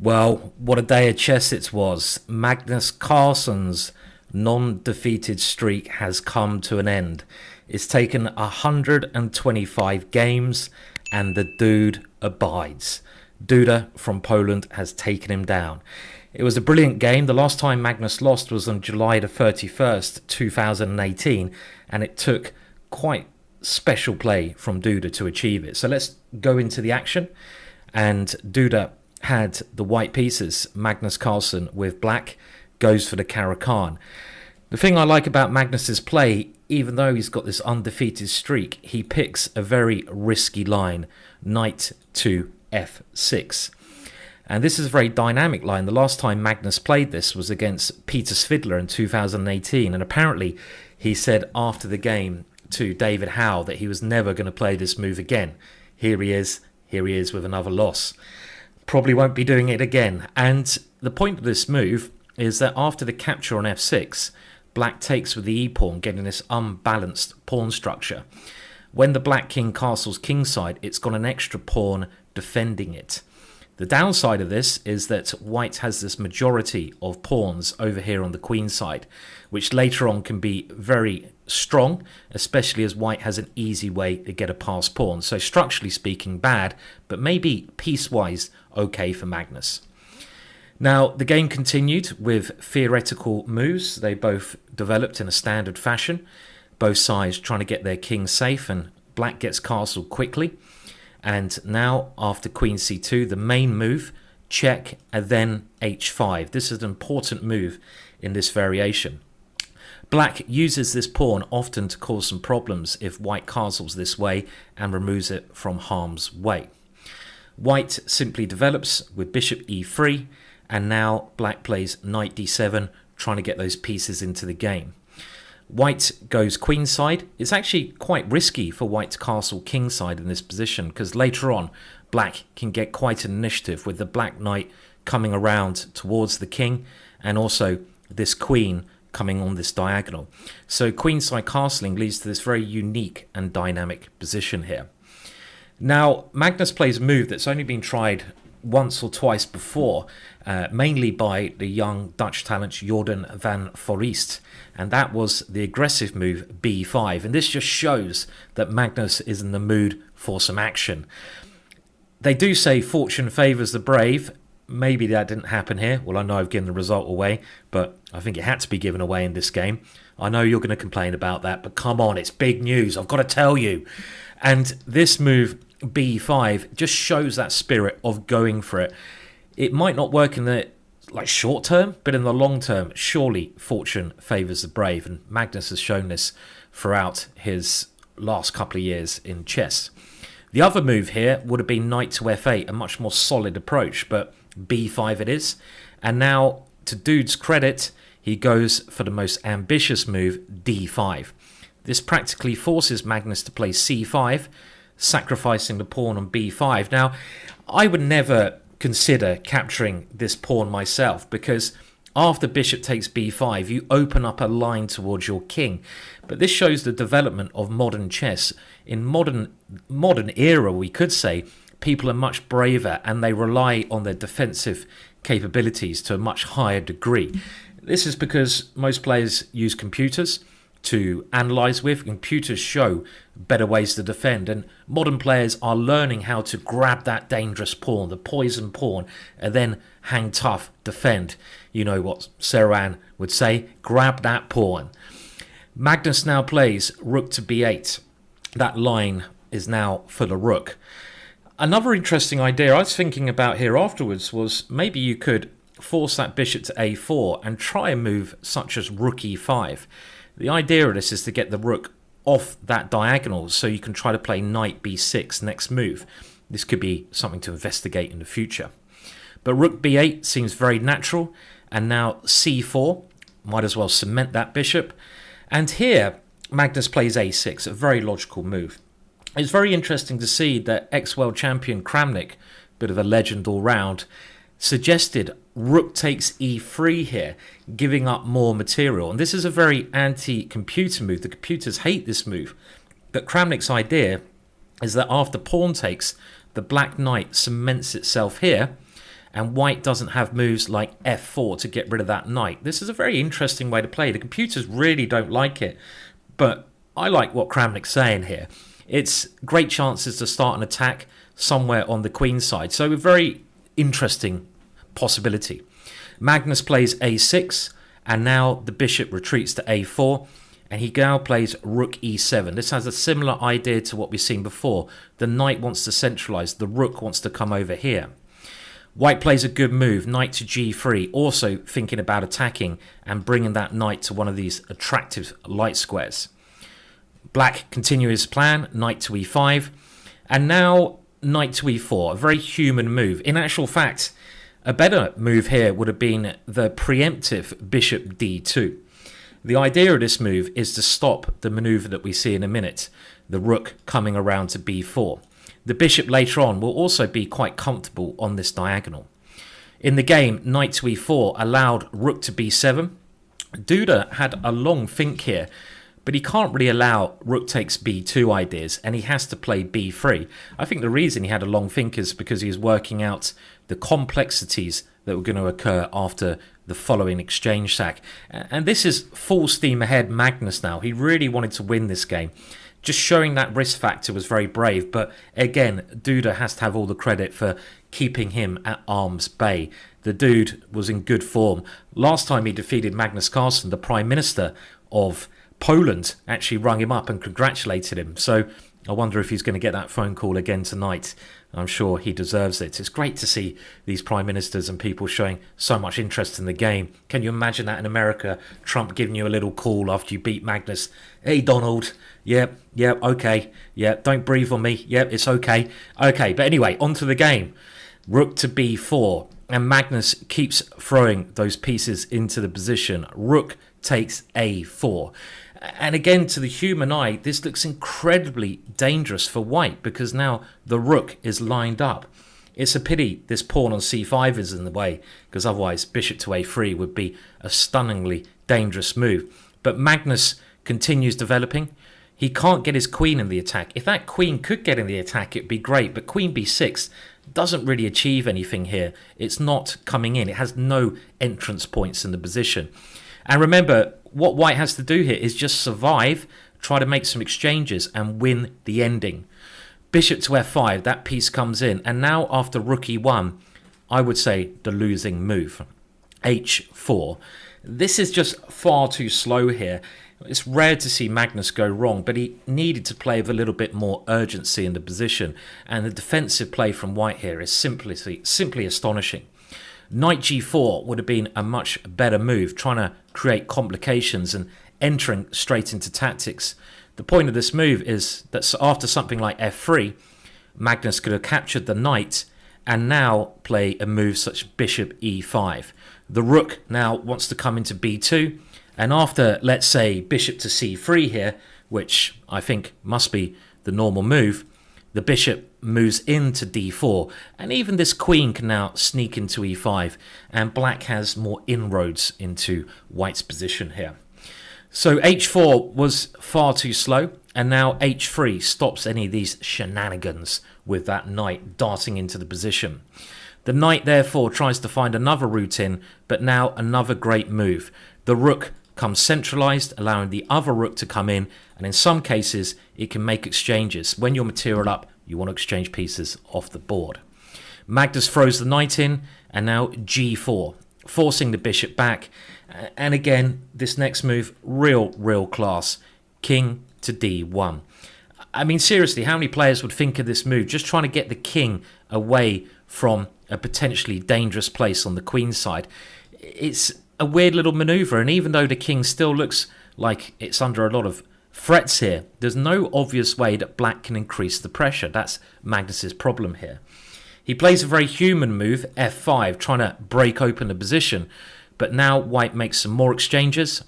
Well, what a day of chess it was. Magnus Carlsen's non-defeated streak has come to an end. It's taken 125 games and the dude abides. Duda from Poland has taken him down. It was a brilliant game. The last time Magnus lost was on July the 31st, 2018, and it took quite special play from Duda to achieve it. So let's go into the action. And Duda had the white pieces. Magnus Carlsen with black goes for the Caro-Kann. The thing I like about Magnus's play, even though he's got this undefeated streak, he picks a very risky line, knight to f6. And this is a very dynamic line. The last time Magnus played this was against Peter Svidler in 2018. And apparently he said after the game to David Howe that he was never going to play this move again. Here he is with another loss. Probably won't be doing it again. And the point of this move is that after the capture on f6, black takes with the e-pawn, getting this unbalanced pawn structure. When the black king castles kingside, it's got an extra pawn defending it. The downside of this is that white has this majority of pawns over here on the queen side, which later on can be very strong, especially as white has an easy way to get a passed pawn. So structurally speaking, bad, but maybe piecewise okay for Magnus. Now, the game continued with theoretical moves. They both developed in a standard fashion, both sides trying to get their king safe, and black gets castled quickly. And now, after queen c2, the main move, check, and then h5. This is an important move in this variation. Black uses this pawn often to cause some problems if white castles this way and removes it from harm's way. White simply develops with bishop e3, and now black plays knight d7, trying to get those pieces into the game. White goes queenside. It's actually quite risky for white to castle kingside in this position, because later on black can get quite an initiative with the black knight coming around towards the king, and also this queen coming on this diagonal. So queenside castling leads to this very unique and dynamic position here. Now, Magnus plays a move that's only been tried once or twice before, mainly by the young Dutch talent Jordan van Foreest, and that was the aggressive move b5. And this just shows that Magnus is in the mood for some action. They do say fortune favours the brave. Maybe that didn't happen here. Well, I know I've given the result away, but I think it had to be given away in this game. I know you're going to complain about that, but come on, it's big news. I've got to tell you. And this move b5 just shows that spirit of going for it. It might not work in the short term, but in the long term, surely fortune favours the brave, and Magnus has shown this throughout his last couple of years in chess. The other move here would have been knight to f8, a much more solid approach, but b5 it is. And now, to Dude's credit, he goes for the most ambitious move, d5. This practically forces Magnus to play c5, sacrificing the pawn on b5. Now, I would never consider capturing this pawn myself, because after bishop takes b5, you open up a line towards your king. But this shows the development of modern chess. In modern era, we could say, people are much braver and they rely on their defensive capabilities to a much higher degree. This is because most players use computers to analyze with. Computers show better ways to defend, and modern players are learning how to grab that dangerous pawn, the poison pawn, and then hang tough, defend. You know what Saran would say, grab that pawn. Magnus now plays rook to b8. That line is now for the rook. Another interesting idea I was thinking about here afterwards was maybe you could force that bishop to a4 and try a move such as rook e5. The idea of this is to get the rook off that diagonal so you can try to play knight b6 next move. This could be something to investigate in the future. But rook b8 seems very natural, and now c4, might as well cement that bishop. And here Magnus plays a6, a very logical move. It's very interesting to see that ex-world champion Kramnik, bit of a legend all round, suggested rook takes e3 here, giving up more material. And this is a very anti-computer move. The computers hate this move. But Kramnik's idea is that after pawn takes, the black knight cements itself here, and white doesn't have moves like f4 to get rid of that knight. This is a very interesting way to play. The computers really don't like it, but I like what Kramnik's saying here. It's great chances to start an attack somewhere on the queen side, so a very interesting possibility. Magnus plays a6, and now the bishop retreats to a4, and he now plays rook e7. This has a similar idea to what we've seen before. The knight wants to centralize, the rook wants to come over here. White plays a good move, knight to g3, also thinking about attacking and bringing that knight to one of these attractive light squares. Black continues his plan, knight to e5, and now knight to e4, a very human move. In actual fact, a better move here would have been the preemptive bishop d2. The idea of this move is to stop the maneuver that we see in a minute, the rook coming around to b4. The bishop later on will also be quite comfortable on this diagonal. In the game, knight to e4 allowed rook to b7. Duda had a long think here, but he can't really allow rook takes b2 ideas, and he has to play b3. I think the reason he had a long think is because he was working out the complexities that were going to occur after the following exchange sack. And this is full steam ahead Magnus now. He really wanted to win this game. Just showing that risk factor was very brave, but again, Duda has to have all the credit for keeping him at arm's bay. The dude was in good form. Last time he defeated Magnus Carlsen, the Prime Minister of Poland actually rung him up and congratulated him. So I wonder if he's going to get that phone call again tonight. I'm sure he deserves it. It's great to see these prime ministers and people showing so much interest in the game. Can you imagine that in America? Trump giving you a little call after you beat Magnus. Hey, Donald. Yep, okay. Yep, don't breathe on me. Yep, it's okay. Okay, but anyway, on to the game. Rook to b4. And Magnus keeps throwing those pieces into the position. Rook takes a4. And again, to the human eye, this looks incredibly dangerous for white because now the rook is lined up. It's a pity this pawn on c5 is in the way, because otherwise bishop to a3 would be a stunningly dangerous move. But Magnus continues developing. He can't get his queen in the attack. If that queen could get in the attack, it'd be great, but queen b6 doesn't really achieve anything here. It's not coming in. It has no entrance points in the position. And remember, what white has to do here is just survive, try to make some exchanges and win the ending. Bishop to f5, that piece comes in. And now after rook e1, I would say the losing move. h4. This is just far too slow here. It's rare to see Magnus go wrong, but he needed to play with a little bit more urgency in the position. And the defensive play from white here is simply astonishing. Knight g4 would have been a much better move, trying to create complications and entering straight into tactics. The point of this move is that after something like f3, Magnus could have captured the knight and now play a move such as bishop e5. The rook now wants to come into b2, and after, let's say, bishop to c3 here, which I think must be the normal move, the bishop moves into d4, and even this queen can now sneak into e5, and black has more inroads into white's position here. So h4 was far too slow, and now h3 stops any of these shenanigans with that knight darting into the position. The knight therefore tries to find another route in, but now another great move. The rook comes centralized, allowing the other rook to come in, and in some cases it can make exchanges. When you're material up, you want to exchange pieces off the board. Magnus throws the knight in, and now g4, forcing the bishop back. And again, this next move, real class. King to d1. I mean, seriously, how many players would think of this move? Just trying to get the king away from a potentially dangerous place on the queen side. It's a weird little maneuver, and even though the king still looks like it's under a lot of threats here, there's no obvious way that black can increase the pressure. That's Magnus's problem here. He plays a very human move, f5, trying to break open the position, but now white makes some more exchanges,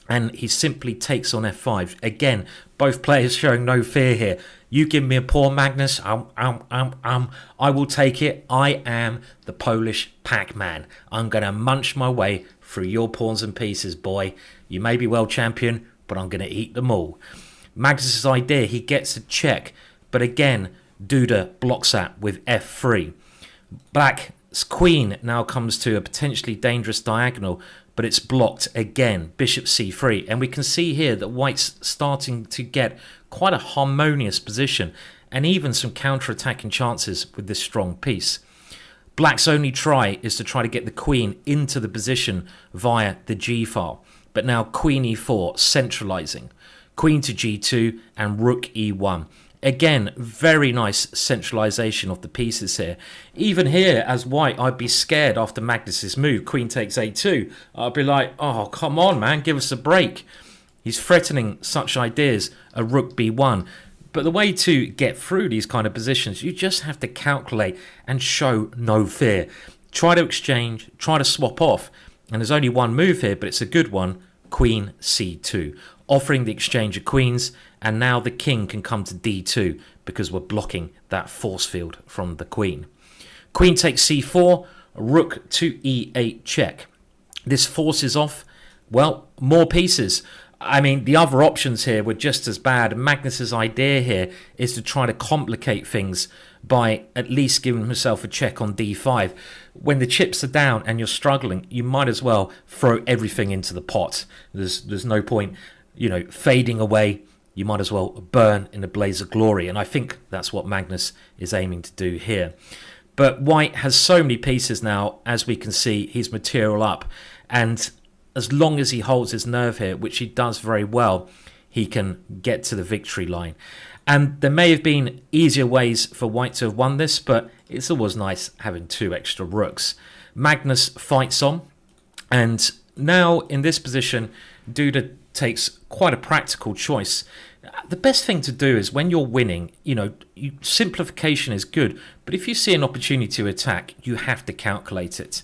and he simply takes on f5. Again, both players showing no fear here. You give me a pawn, Magnus, I will take it. I am the Polish Pac-Man. I'm going to munch my way through your pawns and pieces, boy. You may be world champion, but I'm going to eat them all. Magnus's idea, he gets a check, but again, Duda blocks that with f3. Black queen now comes to a potentially dangerous diagonal, but it's blocked again. Bishop c3, and we can see here that white's starting to get quite a harmonious position and even some counter-attacking chances with this strong piece. Black's only try is to try to get the queen into the position via the g-file, but now queen e4 centralizing, queen to g2 and rook e1. Again, very nice centralization of the pieces here. Even here, as white, I'd be scared after Magnus's move. Queen takes a2. I'd be like, oh, come on, man, give us a break. He's threatening such ideas, a rook b1. But the way to get through these kind of positions, you just have to calculate and show no fear. Try to exchange, try to swap off. And there's only one move here, but it's a good one. Queen c2, offering the exchange of queens, and now the king can come to d2 because we're blocking that force field from the queen. Queen takes c4, rook to e8 check. This forces off, well, more pieces. I mean, the other options here were just as bad. Magnus's idea here is to try to complicate things by at least giving himself a check on d5. When the chips are down and you're struggling, you might as well throw everything into the pot. There's no point, you know, fading away. You might as well burn in a blaze of glory. And I think that's what Magnus is aiming to do here. But white has so many pieces now, as we can see, he's material up. And as long as he holds his nerve here, which he does very well, he can get to the victory line. And there may have been easier ways for white to have won this, but it's always nice having 2 extra rooks. Magnus fights on, and now in this position, Duda takes quite a practical choice. The best thing to do is when you're winning, you know, simplification is good, but if you see an opportunity to attack, you have to calculate it.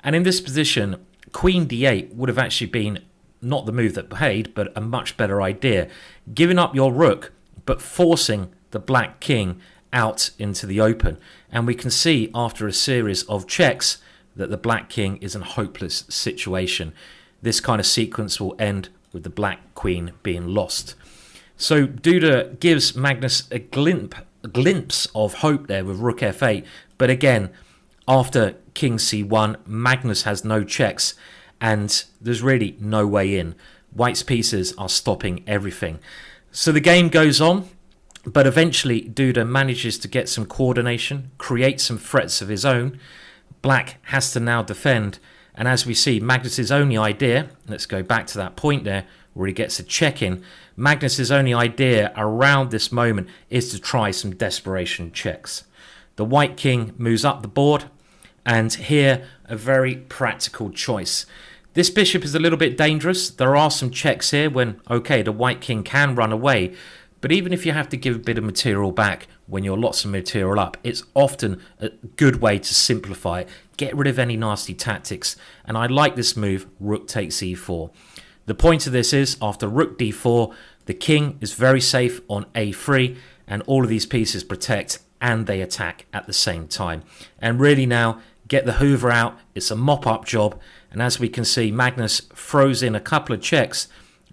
And in this position, Queen d8 would have actually been not the move that paid, but a much better idea. Giving up your rook, but forcing the black king out into the open. And we can see after a series of checks that the black king is in a hopeless situation. This kind of sequence will end with the black queen being lost. So Duda gives Magnus a glimpse of hope there with rook f8. But again, after king c1, Magnus has no checks and there's really no way in. White's pieces are stopping everything. So the game goes on, but eventually Duda manages to get some coordination, create some threats of his own. Black has to now defend, and as we see, Magnus's only idea, let's go back to that point there where he gets a check in, Magnus's only idea around this moment is to try some desperation checks. The white king moves up the board, and here a very practical choice. This bishop is a little bit dangerous. There are some checks here when, okay, the white king can run away, but even if you have to give a bit of material back when you're lots of material up, it's often a good way to simplify it. Get rid of any nasty tactics, and I like this move, rook takes e4. The point of this is, after rook d4, the king is very safe on a3, and all of these pieces protect and they attack at the same time. And really now, get the hoover out, it's a mop-up job, and as we can see, Magnus throws in a couple of checks,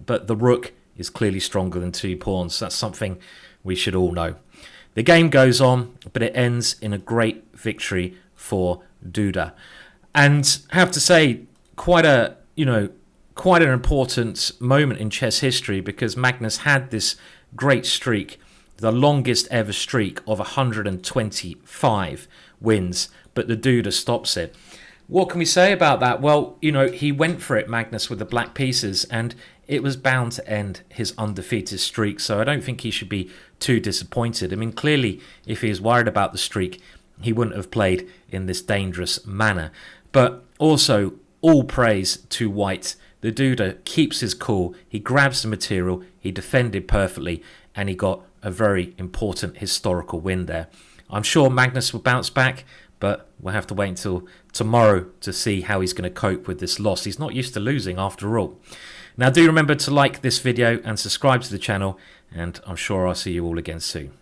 but the rook is clearly stronger than 2 pawns. That's something we should all know. The game goes on, but it ends in a great victory for Duda. And I have to say, quite an important moment in chess history, because Magnus had this great streak, the longest ever streak of 125 wins, but the Duda stops it. What can we say about that? Well, he went for it, Magnus, with the black pieces, and it was bound to end his undefeated streak, so I don't think he should be too disappointed. I mean, clearly, if he was worried about the streak, he wouldn't have played in this dangerous manner. But also, all praise to white. The Duda keeps his cool, he grabs the material, he defended perfectly, and he got a very important historical win there. I'm sure Magnus will bounce back, but we'll have to wait until tomorrow to see how he's going to cope with this loss. He's not used to losing after all. Now do remember to like this video and subscribe to the channel, and I'm sure I'll see you all again soon.